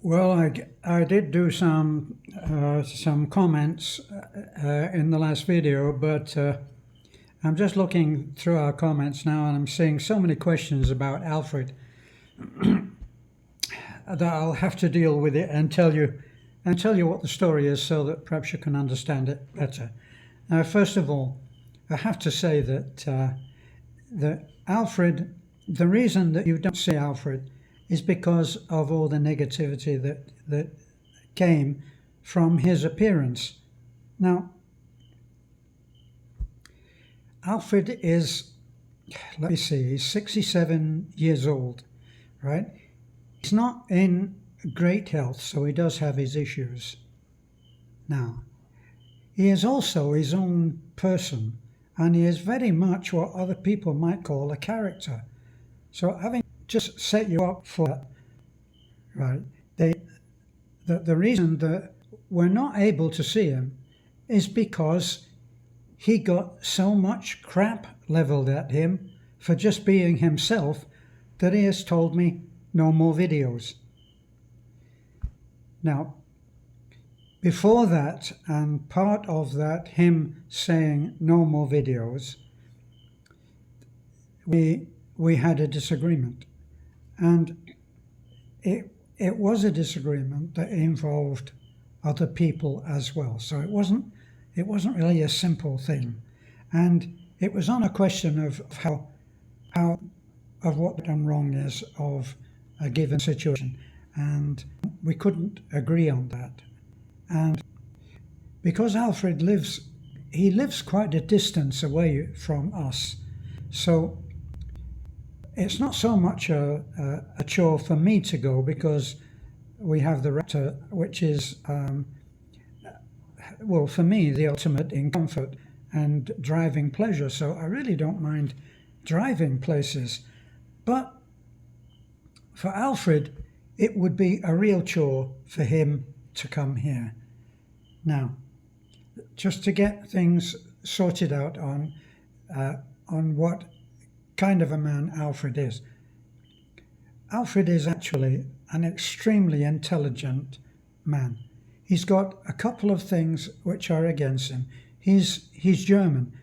Well, I did do some comments in the last video, but I'm just looking through our comments now, and I'm seeing so many questions about Alfred that I'll have to deal with it and tell you what the story is, so that perhaps you can understand it better. Now, first of all, I have to say that Alfred, the reason that you don't see Alfred is because of all the negativity that came from his appearance. Now, Alfred is, let me see, he's 67 years old, right? He's not in great health, so he does have his issues. Now, he is also his own person, and he is very much what other people might call a character. So having just set you up for that, right? The reason that we're not able to see him is because he got so much crap leveled at him for just being himself that he has told me no more videos. Now, before that, and part of that, him saying no more videos, we had a disagreement. And it was a disagreement that involved other people as well. So it wasn't really a simple thing. And it was on a question of what done wrong is of a given situation. And we couldn't agree on that. And because Alfred lives quite a distance away from us, so it's not so much a chore for me to go, because we have the Raptor, which is, well, for me, the ultimate in comfort and driving pleasure. So I really don't mind driving places. But for Alfred, it would be a real chore for him to come here. Now, just to get things sorted out on what kind of a man Alfred is. Alfred is actually an extremely intelligent man. He's got a couple of things which are against him. He's German.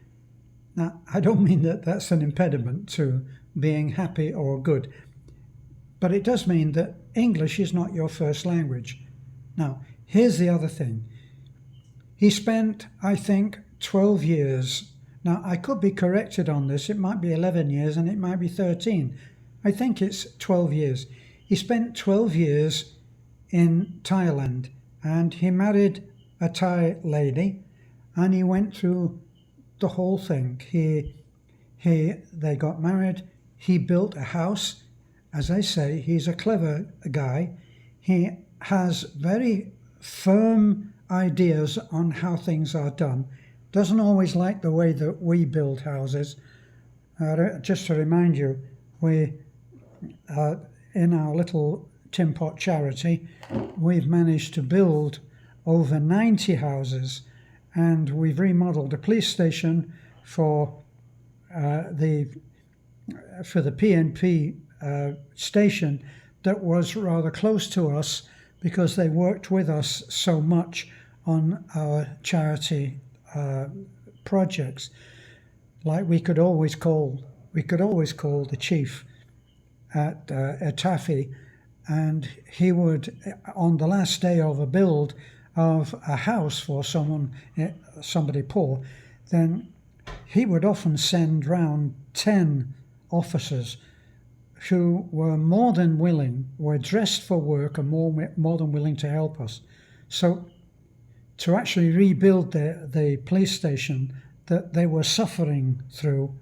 Now, I don't mean that that's an impediment to being happy or good, but it does mean that English is not your first language. Now, here's the other thing. He spent, I think, 12 years. Now, I could be corrected on this. It might be 11 years and it might be 13. I think it's 12 years. He spent 12 years in Thailand, and he married a Thai lady, and he went through the whole thing. They got married. He built a house. As I say, he's a clever guy. He has very firm ideas on how things are done. Doesn't always like the way that we build houses. Just to remind you, we, in our little tin pot charity, we've managed to build over 90 houses, and we've remodeled a police station for the PNP station that was rather close to us, because they worked with us so much on our charity projects. Like we could always call the chief at Taffy, and he would, on the last day of a build of a house for somebody poor, then he would often send round 10 officers who were more than willing, were dressed for work and more than willing to help us. So to actually rebuild the police station that they were suffering through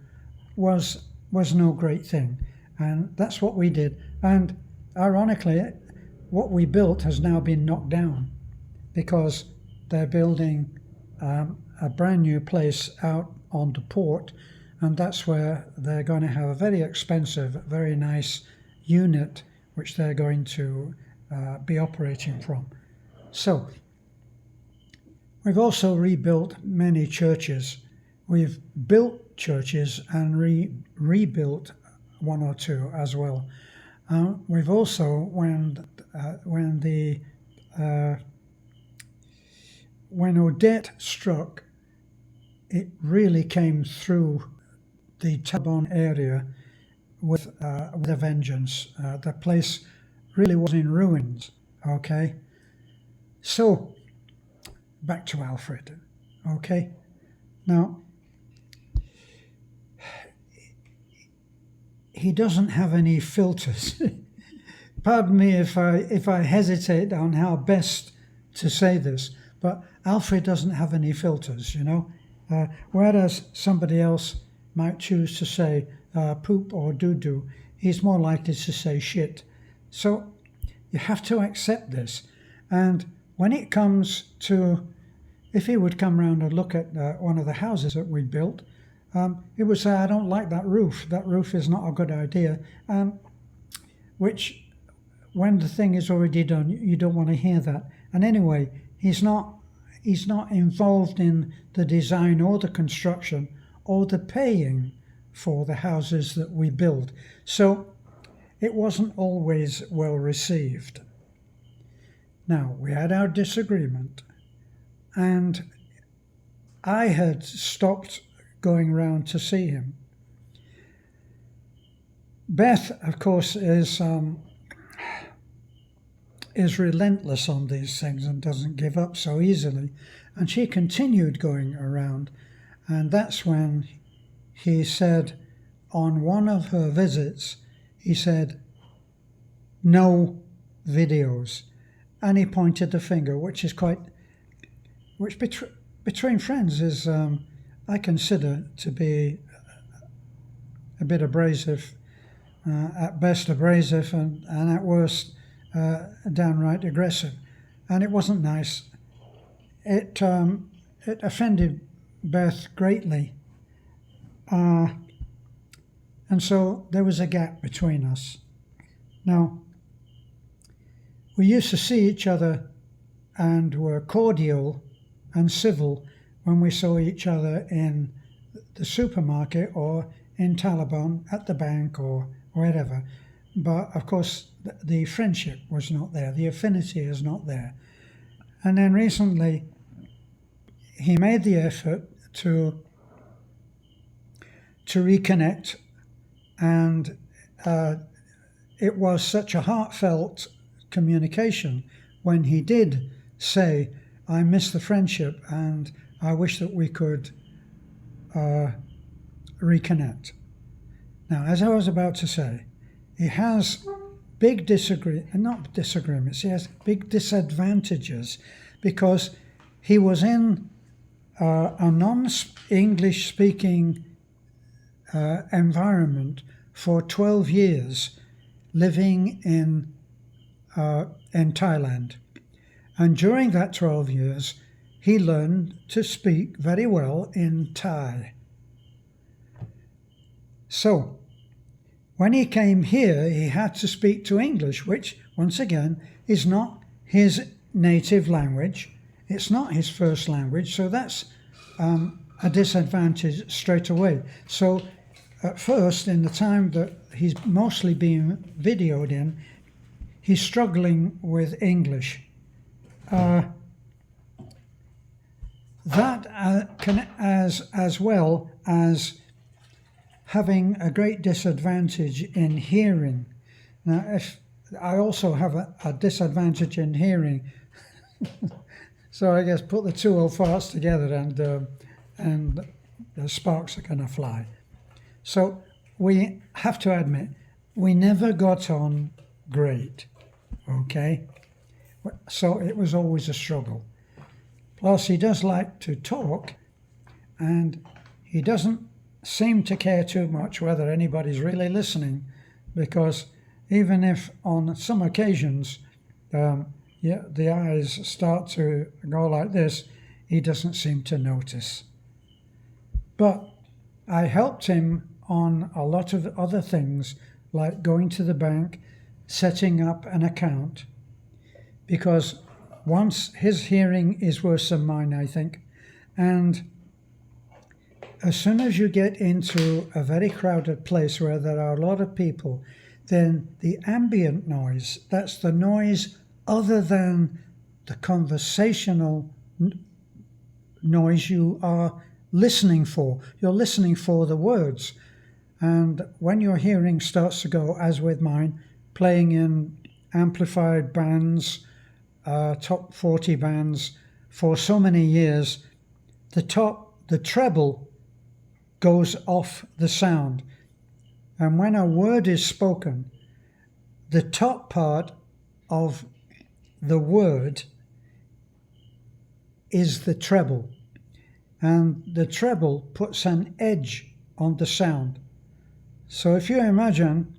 was no great thing. And that's what we did. And ironically, what we built has now been knocked down, because they're building a brand new place out on the port, and that's where they're going to have a very expensive, very nice unit which they're going to be operating from. So we've also rebuilt many churches. We've built churches and rebuilt one or two as well. We've also, when Odette struck, it really came through the Tabon area with a vengeance. The place really was in ruins. Okay, so back to Alfred. Okay, now he doesn't have any filters. Pardon me if I hesitate on how best to say this, but Alfred doesn't have any filters, you know. Whereas somebody else might choose to say poop or doo-doo, he's more likely to say shit. So you have to accept this. And when it comes to, if he would come round and look at one of the houses that we built, he would say, I don't like that roof. That roof is not a good idea. Which, when the thing is already done, you don't want to hear that. And anyway, he's not involved in the design or the construction or the paying for the houses that we build. So it wasn't always well received. Now, we had our disagreement, and I had stopped going round to see him. Beth, of course, is relentless on these things and doesn't give up so easily. And she continued going around. And that's when he said, on one of her visits, he said, no videos. And he pointed the finger, which between friends is, I consider to be a bit abrasive, at best abrasive, and at worst downright aggressive. And it wasn't nice. It offended Beth greatly. And so there was a gap between us. Now, we used to see each other and were cordial and civil when we saw each other in the supermarket or in Taliban, at the bank or wherever. But of course, the friendship was not there. The affinity is not there. And then recently, he made the effort to reconnect, and it was such a heartfelt communication when he did say, I miss the friendship and I wish that we could reconnect. Now, as I was about to say, he has big disagreements, he has big disadvantages, because he was in a non-English speaking environment for 12 years, living in Thailand. And during that 12 years, he learned to speak very well in Thai. So, when he came here, he had to speak to English, which, once again, is not his native language. It's not his first language, so that's a disadvantage straight away. So, at first, in the time that he's mostly being videoed in, he's struggling with English. That as well as having a great disadvantage in hearing. Now, if I also have a disadvantage in hearing, so I guess put the two old farts together and the sparks are going to fly. So we have to admit, we never got on great, okay? So it was always a struggle. Plus, he does like to talk, and he doesn't seem to care too much whether anybody's really listening, because even if on some occasions the eyes start to go like this, he doesn't seem to notice. But I helped him on a lot of other things, like going to the bank, setting up an account, because once his hearing is worse than mine, I think, and as soon as you get into a very crowded place where there are a lot of people, then the ambient noise, that's the noise other than the conversational noise you are listening for. You're listening for the words. And when your hearing starts to go, as with mine, playing in amplified bands, top 40 bands for so many years, the treble goes off the sound. And when a word is spoken, the top part of the word is the treble. And the treble puts an edge on the sound. So if you imagine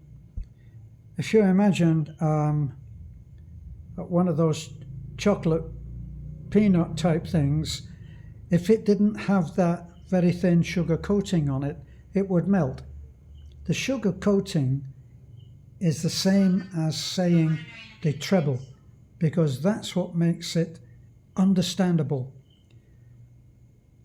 one of those chocolate peanut type things, if it didn't have that very thin sugar coating on it, it would melt. The sugar coating is the same as saying the treble, because that's what makes it understandable.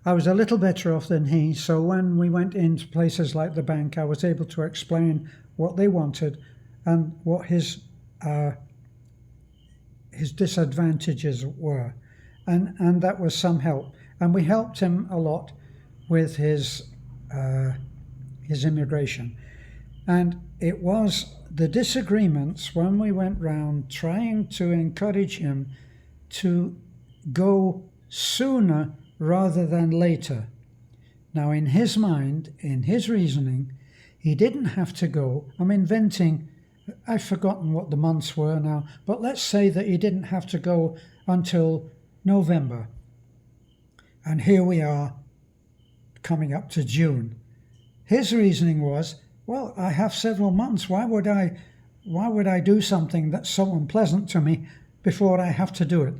I was a little better off than he, so when we went into places like the bank, I was able to explain what they wanted and what his disadvantages were, and that was some help. And we helped him a lot with his immigration. And it was the disagreements when we went round trying to encourage him to go sooner rather than later. Now, in his mind, in his reasoning, he didn't have to go. I'm inventing, I've forgotten what the months were now, but let's say that he didn't have to go until November. And here we are coming up to June. His reasoning was, well, I have several months. Why would I do something that's so unpleasant to me before I have to do it?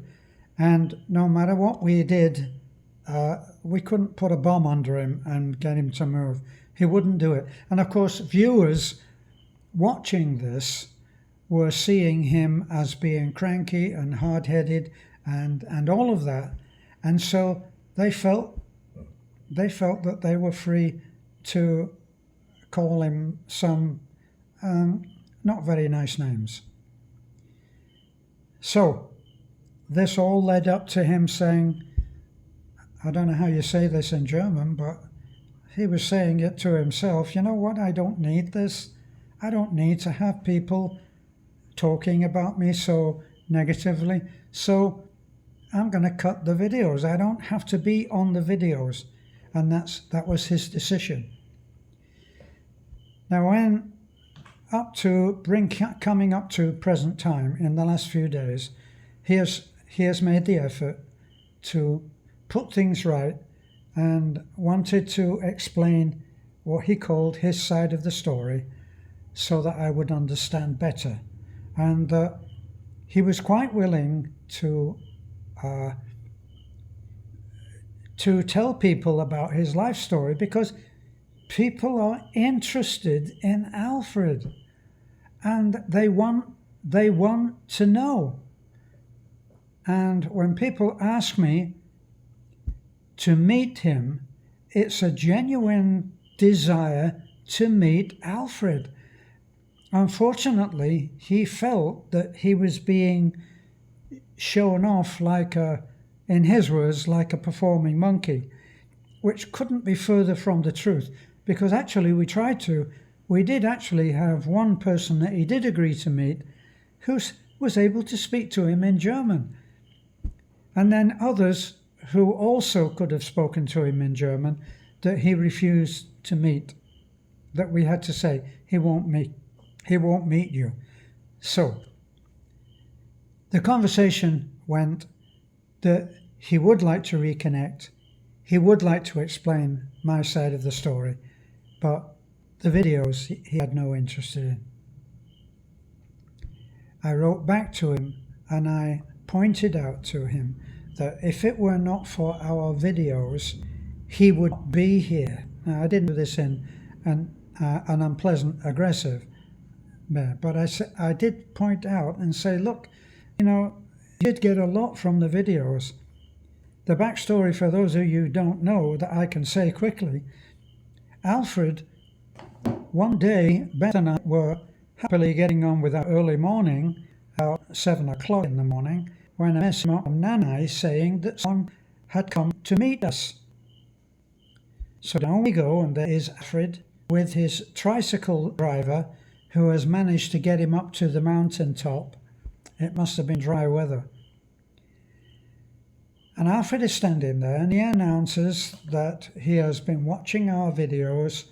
And no matter what we did, we couldn't put a bomb under him and get him to move. He wouldn't do it. And of course, viewers watching this were seeing him as being cranky and hard-headed and all of that. And so they felt that they were free to call him some not very nice names. So this all led up to him saying, I don't know how you say this in German, but he was saying it to himself, you know what, I don't need this. I don't need to have people talking about me so negatively. So I'm going to cut the videos. I don't have to be on the videos. And that was his decision. Now, when coming up to present time in the last few days, he has made the effort to put things right and wanted to explain what he called his side of the story so that I would understand better. And he was quite willing to tell people about his life story because people are interested in Alfred and they want to know. And when people ask me to meet him, it's a genuine desire to meet Alfred. Unfortunately, he felt that he was being shown off in his words, like a performing monkey, which couldn't be further from the truth, because actually we did actually have one person that he did agree to meet who was able to speak to him in German. And then others who also could have spoken to him in German that he refused to meet, that we had to say, he won't meet you. So the conversation went that he would like to reconnect, he would like to explain my side of the story, but the videos he had no interest in. I wrote back to him and I pointed out to him that if it were not for our videos, he would be here. Now, I didn't do this in an unpleasant, aggressive manner, but I did point out and say, look, you did get a lot from the videos. The backstory, for those of you who don't know, that I can say quickly, Alfred, one day, Beth and I were happily getting on with our early morning, about 7 o'clock in the morning, when a message from Nanai saying that someone had come to meet us. So down we go, and there is Alfred with his tricycle driver, who has managed to get him up to the mountain top. It must have been dry weather. And Alfred is standing there, and he announces that he has been watching our videos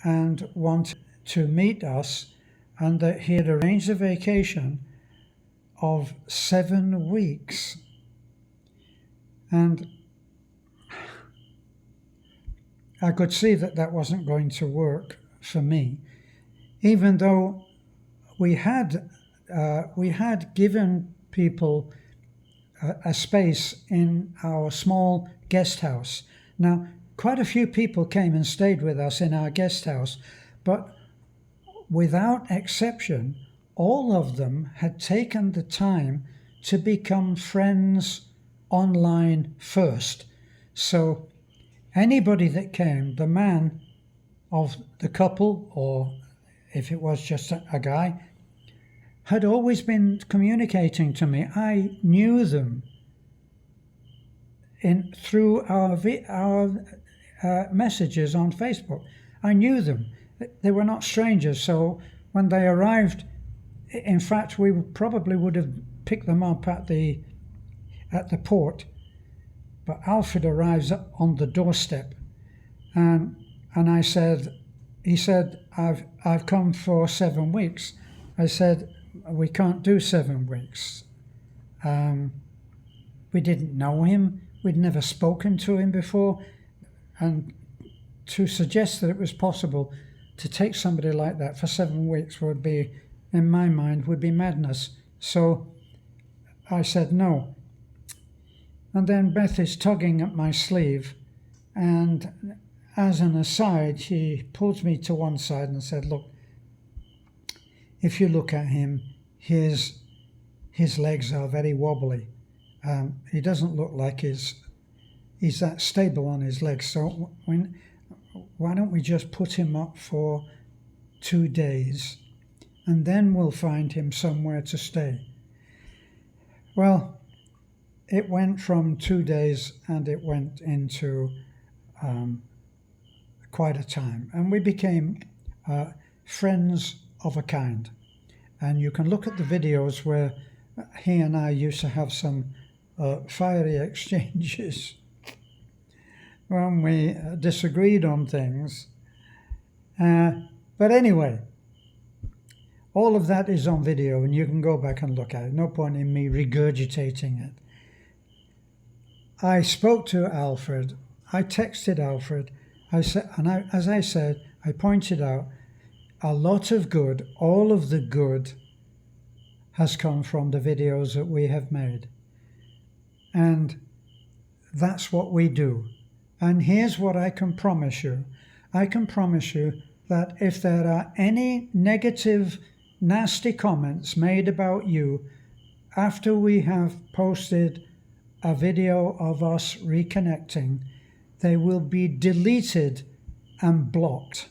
and wanted to meet us, and that he had arranged a vacation of 7 weeks. And I could see that that wasn't going to work for me, even though we had given people a space in our small guest house. Now, quite a few people came and stayed with us in our guest house, but without exception, all of them had taken the time to become friends online first. So anybody that came, the man of the couple, or if it was just a guy, had always been communicating to me. I knew them through our messages on Facebook. I knew them. They were not strangers. So when they arrived, in fact, we probably would have picked them up at the port. But Alfred arrives on the doorstep, and he said, I've come for 7 weeks. I said, we can't do 7 weeks. We didn't know him. We'd never spoken to him before. And to suggest that it was possible to take somebody like that for 7 weeks would be, in my mind, would be madness. So I said no. And then Beth is tugging at my sleeve, and as an aside, she pulls me to one side and said, look, if you look at him, his legs are very wobbly. He doesn't look like he's that stable on his legs. So why don't we just put him up for 2 days, and then we'll find him somewhere to stay. Well, it went from 2 days, and it went into quite a time, and we became friends of a kind. And you can look at the videos where he and I used to have some fiery exchanges when we disagreed on things. But anyway, all of that is on video, and you can go back and look at it. No point in me regurgitating it. I spoke to Alfred. I texted Alfred. As I said, I pointed out a lot of good, all of the good has come from the videos that we have made. And that's what we do. And here's what I can promise you. I can promise you that if there are any negative, nasty comments made about you after we have posted a video of us reconnecting, they will be deleted and blocked.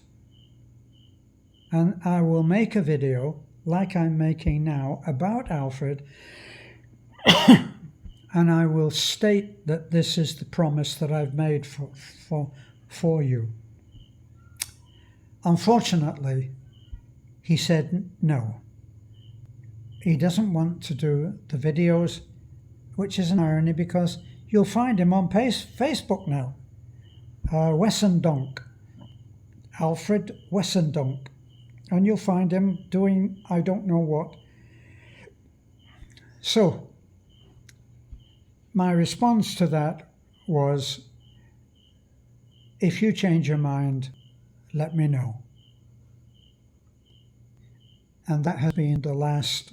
And I will make a video, like I'm making now, about Alfred, and I will state that this is the promise that I've made for you. Unfortunately, he said no. He doesn't want to do the videos, which is an irony because you'll find him on Facebook now. Wessendonk, Alfred Wessendonk. And you'll find him doing I don't know what. So, my response to that was, if you change your mind, let me know. And that has been the last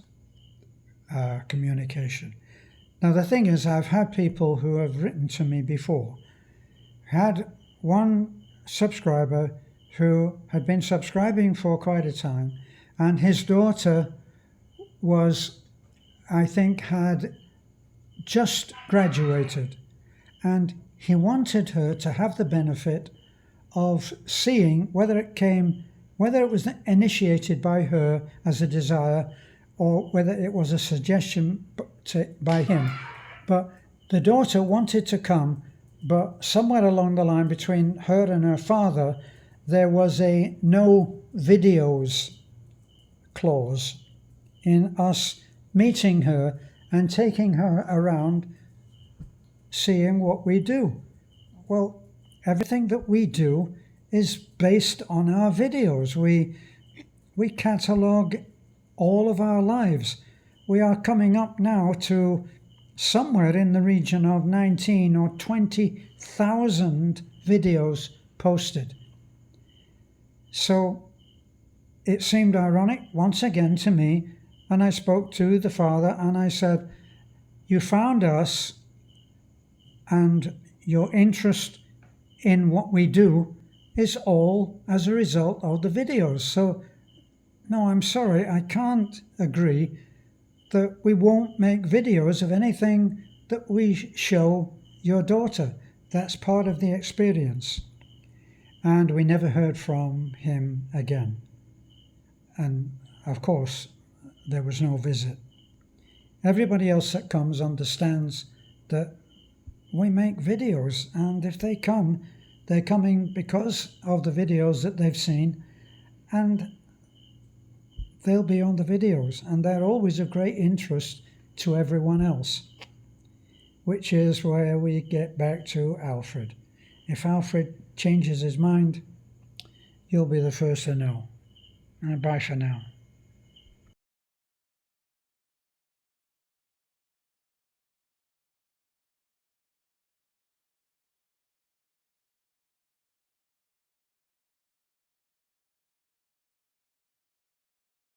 communication. Now, the thing is, I've had people who have written to me before. Had one subscriber who had been subscribing for quite a time, and his daughter was, I think, had just graduated, and he wanted her to have the benefit of seeing, whether it came whether it was initiated by her as a desire or whether it was a suggestion by him. But the daughter wanted to come, but somewhere along the line between her and her father, there was a no videos clause in us meeting her and taking her around, seeing what we do. Well, everything that we do is based on our videos. We catalogue all of our lives. We are coming up now to somewhere in the region of 19 or 20,000 videos posted. So it seemed ironic once again to me, and I spoke to the father and I said, you found us and your interest in what we do is all as a result of the videos. So no, I'm sorry, I can't agree that we won't make videos of anything that we show your daughter. That's part of the experience. And we never heard from him again. And of course, there was no visit. Everybody else that comes understands that we make videos, and if they come, they're coming because of the videos that they've seen, and they'll be on the videos, and they're always of great interest to everyone else, which is where we get back to Alfred. If Alfred changes his mind, you'll be the first to know. Bye for now.